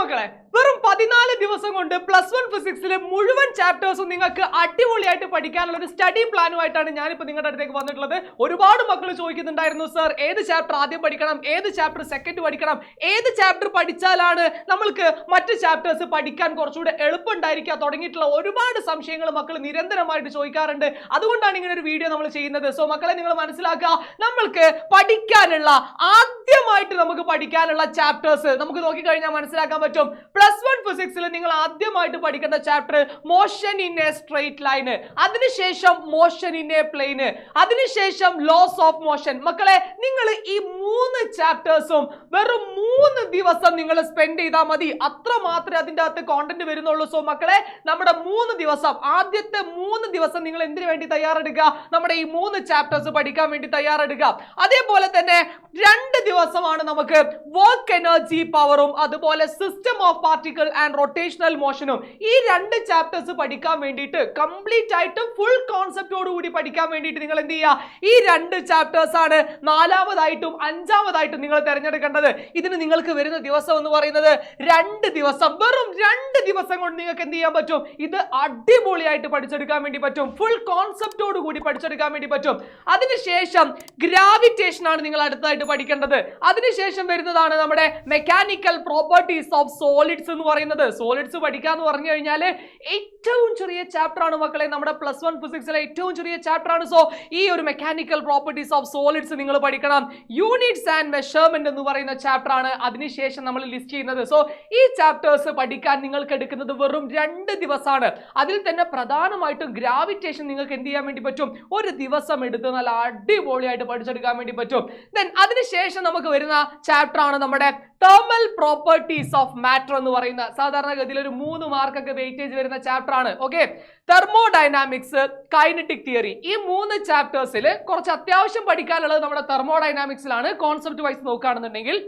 മക്കളെ വെറും 14 ദിവസം കൊണ്ട് +1 ഫിസിക്സിലെ മുഴുവൻ ചാപ്റ്റേഴ്സും നിങ്ങൾക്ക് അടിപൊളിയായിട്ട് പഠിക്കാനുള്ള ഒരു സ്റ്റഡി പ്ലാനുമായിട്ടാണ് ഞാനിപ്പോൾ നിങ്ങളുടെ അടുത്തേക്ക് വന്നിട്ടുള്ളത്. ഒരുപാട് മക്കൾ ചോദിക്കുന്നുണ്ടായിരുന്നു, സർ ഏത് ചാപ്റ്റർ ആദ്യം പഠിക്കണം, ഏത് ചാപ്റ്റർ സെക്കൻഡ് പഠിക്കണം, ഏത് ചാപ്റ്റർ പഠിച്ചാലാണ് നമ്മൾക്ക് മറ്റ് ചാപ്റ്റേഴ്സ് പഠിക്കാൻ കുറച്ചുകൂടെ എളുപ്പമുണ്ടായിരിക്കുക തുടങ്ങിയിട്ടുള്ള ഒരുപാട് സംശയങ്ങൾ മക്കൾ നിരന്തരമായിട്ട് ചോദിക്കാറുണ്ട്. അതുകൊണ്ടാണ് ഇങ്ങനെ ഒരു വീഡിയോ നമ്മൾ ചെയ്യുന്നത്. സോ മക്കളെ നിങ്ങൾ മനസ്സിലാക്കുക, നമ്മൾക്ക് പഠിക്കാനുള്ള ആദ്യമായിട്ട് നമുക്ക് പഠിക്കാനുള്ള ചാപ്റ്റേഴ്സ് നമുക്ക് നോക്കിക്കഴിഞ്ഞാൽ മനസ്സിലാക്കാൻ പറ്റും. +1 ഫിസിക്സിൽ നിങ്ങൾ ആദ്യമായിട്ട് പഠിക്കുന്ന chapter motion in A straight line, അതിനുശേഷം മോഷൻ ഇൻ എ പ്ലെയിൻ, അതിനുശേഷം ലോസ് ഓഫ് മോഷൻ. മക്കളെ നിങ്ങൾ ഈ 3 ചാപ്റ്റേഴ്സും വെറും 3 ദിവസം നിങ്ങൾ സ്പെൻഡ് ചെയ്താൽ മതി. അത്ര മാത്രമേ അതിൻ്റെ അകത്ത് കോണ്ടന്റ് വരുന്നുള്ളൂ. സോ മക്കളെ നമ്മുടെ 3 ദിവസം, ആദ്യത്തെ 3 ദിവസം നിങ്ങൾ എന്തിനു വേണ്ടി തയ്യാറെടുക്കുക? നമ്മുടെ ഈ 3 ചാപ്റ്റേഴ്സ് പഠിക്കാൻ വേണ്ടി തയ്യാറെടുക്കുക. അതേപോലെ തന്നെ 2 ദിവസമാണ് നമുക്ക് വർക്ക് എനർജി പവറും അതുപോലെ system of particle and rotational മോഷനും. ഈ 2 ചാപ്റ്റേഴ്സ് പഠിക്കാൻ വേണ്ടിയിട്ട് കംപ്ലീറ്റ് ആയിട്ട് ഫുൾ കോൺസെപ്റ്റോട് കൂടി പഠിക്കാൻ വേണ്ടിയിട്ട് നിങ്ങൾ എന്ത് ചെയ്യുക? ഈ 2 ചാപ്റ്റേഴ്സ് ആണ് 4ാമതായിട്ടും 5ാമതായിട്ടും നിങ്ങൾ തിരഞ്ഞെടുക്കേണ്ടത്. ഇതിന് നിങ്ങൾക്ക് വരുന്ന ദിവസം എന്ന് പറയുന്നത് 2 ദിവസം. വെറും 2 ദിവസം കൊണ്ട് നിങ്ങൾക്ക് എന്ത് ചെയ്യാൻ പറ്റും? ഇത് അടിപൊളിയായിട്ട് പഠിച്ചെടുക്കാൻ വേണ്ടി പറ്റും. ഫുൾ കോൺസെപ്റ്റോട് കൂടി പഠിച്ചെടുക്കാൻ വേണ്ടി പറ്റും. അതിനുശേഷം ഗ്രാവിറ്റേഷൻ ആണ് നിങ്ങൾ അടുത്തായിട്ട് പഠിക്കേണ്ടത്. അതിനുശേഷം വരുന്നതാണ് നമ്മുടെ മെക്കാനിക്കൽ പ്രോപ്പർട്ടീസ് ഓഫ് സോളിഡ്സ് എന്ന് പറയുന്നത്. സോളിഡ്സ് പഠിക്കാന്ന് പറഞ്ഞു കഴിഞ്ഞാൽ ഏറ്റവും ചെറിയ ചാപ്റ്റർ ആണ് മക്കളെ, നമ്മുടെ +1 ഫിസിക്സിലെ ഏറ്റവും ചെറിയ ചാപ്റ്റർ ആണ്. സോ ഈ ഒരു മെക്കാനിക്കൽ പ്രോപ്പർട്ടീസ് ഓഫ് സോളിഡ്സ് നിങ്ങൾ പഠിക്കണം. യൂണിറ്റ്സ് ആൻഡ് മെഷർമെന്റ് എന്ന് പറയുന്ന ചാപ്റ്റർ ആണ് അതിനുശേഷം നമ്മൾ ലിസ്റ്റ് ചെയ്യുന്നത്. സോ ഈ ചാപ്റ്റേഴ്സ് പഠിക്കാൻ നിങ്ങൾക്ക് എടുക്കുന്നത് വെറും 2 ദിവസമാണ്. അതിൽ തന്നെ പ്രധാനമായിട്ടും ഗ്രാവിറ്റേഷൻ നിങ്ങൾക്ക് എന്ത് ചെയ്യാൻ വേണ്ടി പറ്റും? ഒരു ദിവസം എടുത്ത് നല്ല അടിപൊളിയായിട്ട് പഠിച്ചെടുക്കാൻ വേണ്ടി പറ്റും. ദെൻ അതിനുശേഷം നമുക്ക് വരുന്ന ചാപ്റ്റർ ആണ് നമ്മുടെ തെർമൽ പ്രോപ്പർട്ടീസ് ഓഫ് മാറ്റർ എന്ന് പറയുന്ന, സാധാരണഗതിയിൽ ഒരു 3 മാർക്കൊക്കെ വെയിറ്റേജ് വരുന്ന ചാപ്റ്റർ ആണ്. Okay, thermodynamics, kinetic theory. ഈ 3 ചാപ്റ്റേഴ്സിൽ കുറച്ച് അത്യാവശ്യം പഠിക്കാനുള്ളത് നമ്മുടെ തെർമോഡൈനാമിക്സിലാണ് കോൺസെപ്റ്റ് വൈസ് നോക്കുകയാണെന്നുണ്ടെങ്കിൽ.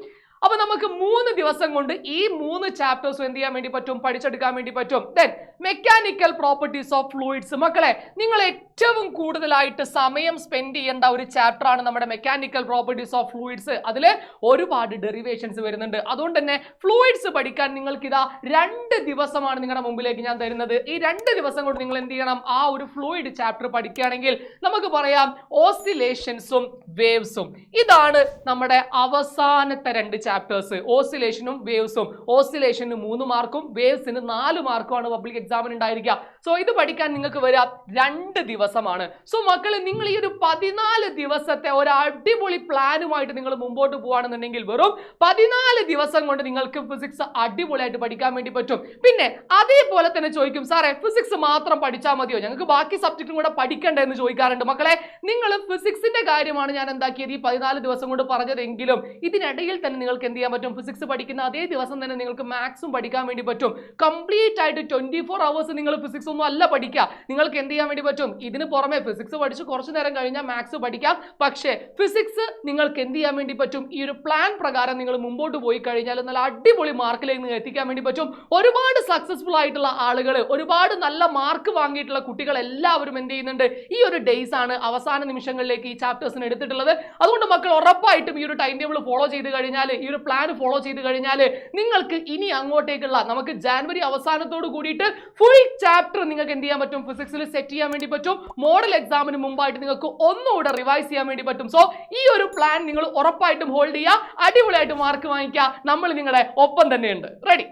അപ്പൊ നമുക്ക് 3 ദിവസം കൊണ്ട് ഈ 3 ചാപ്റ്റേഴ്സും എന്ത് ചെയ്യാൻ വേണ്ടി പറ്റും? പഠിച്ചെടുക്കാൻ വേണ്ടി പറ്റും. Then mechanical properties of fluids. മക്കളെ നിങ്ങൾ ഏറ്റവും കൂടുതലായിട്ട് സമയം സ്പെൻഡ് ചെയ്യേണ്ട ഒരു ചാപ്റ്റർ ആണ് നമ്മുടെ മെക്കാനിക്കൽ പ്രോപ്പർട്ടീസ് ഓഫ് ഫ്ലൂയിഡ്സ്. അതിൽ ഒരുപാട് ഡെറിവേഷൻസ് വരുന്നുണ്ട്. അതുകൊണ്ട് തന്നെ ഫ്ലൂയിഡ്സ് പഠിക്കാൻ നിങ്ങൾക്ക് ഇതാ 2 ദിവസമാണ് നിങ്ങളുടെ മുമ്പിലേക്ക് ഞാൻ തരുന്നത്. ഈ 2 ദിവസം കൊണ്ട് നിങ്ങൾ എന്ത് ചെയ്യണം? ആ ഒരു ഫ്ലൂയിഡ് ചാപ്റ്റർ പഠിക്കുകയാണെങ്കിൽ നമുക്ക് പറയാം ഓസിലേഷൻസും വേവ്സും. ഇതാണ് നമ്മുടെ അവസാനത്തെ 2 ചാപ്റ്റേഴ്സ്, ഓസിലേഷനും വേവ്സും. ഓസിലേഷന് 3 മാർക്കും വേവ്സിന് 4 മാർക്കുമാണ് പബ്ലിക് എക്സാമിന് ഉണ്ടായിരിക്കുക. സോ ഇത് പഠിക്കാൻ നിങ്ങൾക്ക് വരാം 2 ദിവസമാണ്. സോ മക്കളെ നിങ്ങൾ ഈ ഒരു 14 ദിവസത്തെ ഒരു അടിപൊളി പ്ലാനുമായിട്ട് നിങ്ങൾ മുമ്പോട്ട് പോവുകയാണെന്നുണ്ടെങ്കിൽ വെറും 14 ദിവസം കൊണ്ട് നിങ്ങൾക്ക് ഫിസിക്സ് അടിപൊളിയായിട്ട് പഠിക്കാൻ വേണ്ടി പറ്റും. പിന്നെ അതേപോലെ തന്നെ ചോദിക്കും, സാറേ ഫിസിക്സ് മാത്രം പഠിച്ചാൽ മതിയോ, ഞങ്ങൾക്ക് ബാക്കി സബ്ജക്റ്റും കൂടെ പഠിക്കണ്ടേ എന്ന് ചോദിക്കാറുണ്ട്. മക്കളെ നിങ്ങൾ ഫിസിക്സിന്റെ കാര്യമാണ് ഞാൻ എന്താക്കിയത് ഈ 14 ദിവസം കൊണ്ട് പറഞ്ഞതെങ്കിലും ഇതിനിടയിൽ തന്നെ നിങ്ങൾക്ക് എന്ത് ചെയ്യാൻ പറ്റും? ഫിസിക്സ് പഠിക്കുന്ന അതേ ദിവസം തന്നെ നിങ്ങൾക്ക് മാത്സും പഠിക്കാൻ വേണ്ടി പറ്റും. കംപ്ലീറ്റ് ആയിട്ട് 24 അവേഴ്സ് നിങ്ങൾ ഫിസിക്സ് ഒന്നും അല്ല പഠിക്കുക. നിങ്ങൾക്ക് എന്ത് ചെയ്യാൻ വേണ്ടി പറ്റും? ഇതിന് പുറമെ ഫിസിക്സ് പഠിച്ച് കുറച്ചു നേരം കഴിഞ്ഞാൽ മാത്സ് പഠിക്കാം. പക്ഷേ ഫിസിക്സ് നിങ്ങൾക്ക് എന്ത് ചെയ്യാൻ വേണ്ടി പറ്റും? ഈ ഒരു പ്ലാൻ പ്രകാരം നിങ്ങൾ മുമ്പോട്ട് പോയി കഴിഞ്ഞാൽ നല്ല അടിപൊളി മാർക്കിലേക്ക് നിങ്ങൾ എത്തിക്കാൻ വേണ്ടി പറ്റും. ഒരുപാട് സക്സസ്ഫുൾ ആയിട്ടുള്ള ആളുകൾ, ഒരുപാട് നല്ല മാർക്ക് വാങ്ങിയിട്ടുള്ള കുട്ടികൾ എല്ലാവരും എന്ത് ചെയ്യുന്നുണ്ട്? ഈ ഒരു ഡേയ്സ് ആണ് അവസാന നിമിഷങ്ങളിലേക്ക് ഈ ചാപ്റ്റേഴ്സിന് എടുത്തിട്ടുള്ളത്. അതുകൊണ്ട് മക്കൾ ഉറപ്പായിട്ടും ഈ ഒരു ടൈം ടേബിൾ ഫോളോ ചെയ്ത് കഴിഞ്ഞാൽ, ഈ ഒരു പ്ലാൻ ഫോളോ ചെയ്ത് കഴിഞ്ഞാൽ നിങ്ങൾക്ക് ഇനി അങ്ങോട്ടേക്കുള്ള നമുക്ക് ജാനുവരി അവസാനത്തോട് കൂടിയിട്ട് ഫുൾ ചാപ്റ്റർ നിങ്ങൾക്ക് എന്ത് ചെയ്യാൻ പറ്റും? ഫിസിക്സിൽ സെറ്റ് ചെയ്യാൻ വേണ്ടി പറ്റും. മോഡൽ എക്സാമിന് മുമ്പായിട്ട് നിങ്ങൾക്ക് ഒന്നുകൂടെ റിവൈസ് ചെയ്യാൻ വേണ്ടി പറ്റും. സോ ഈ ഒരു പ്ലാൻ നിങ്ങൾ ഉറപ്പായിട്ടും ഹോൾഡ് ചെയ്യുക, അടിപൊളിയായിട്ട് മാർക്ക് വാങ്ങിക്കുക. നമ്മൾ നിങ്ങളുടെ ഒപ്പം തന്നെയുണ്ട്. റെഡി?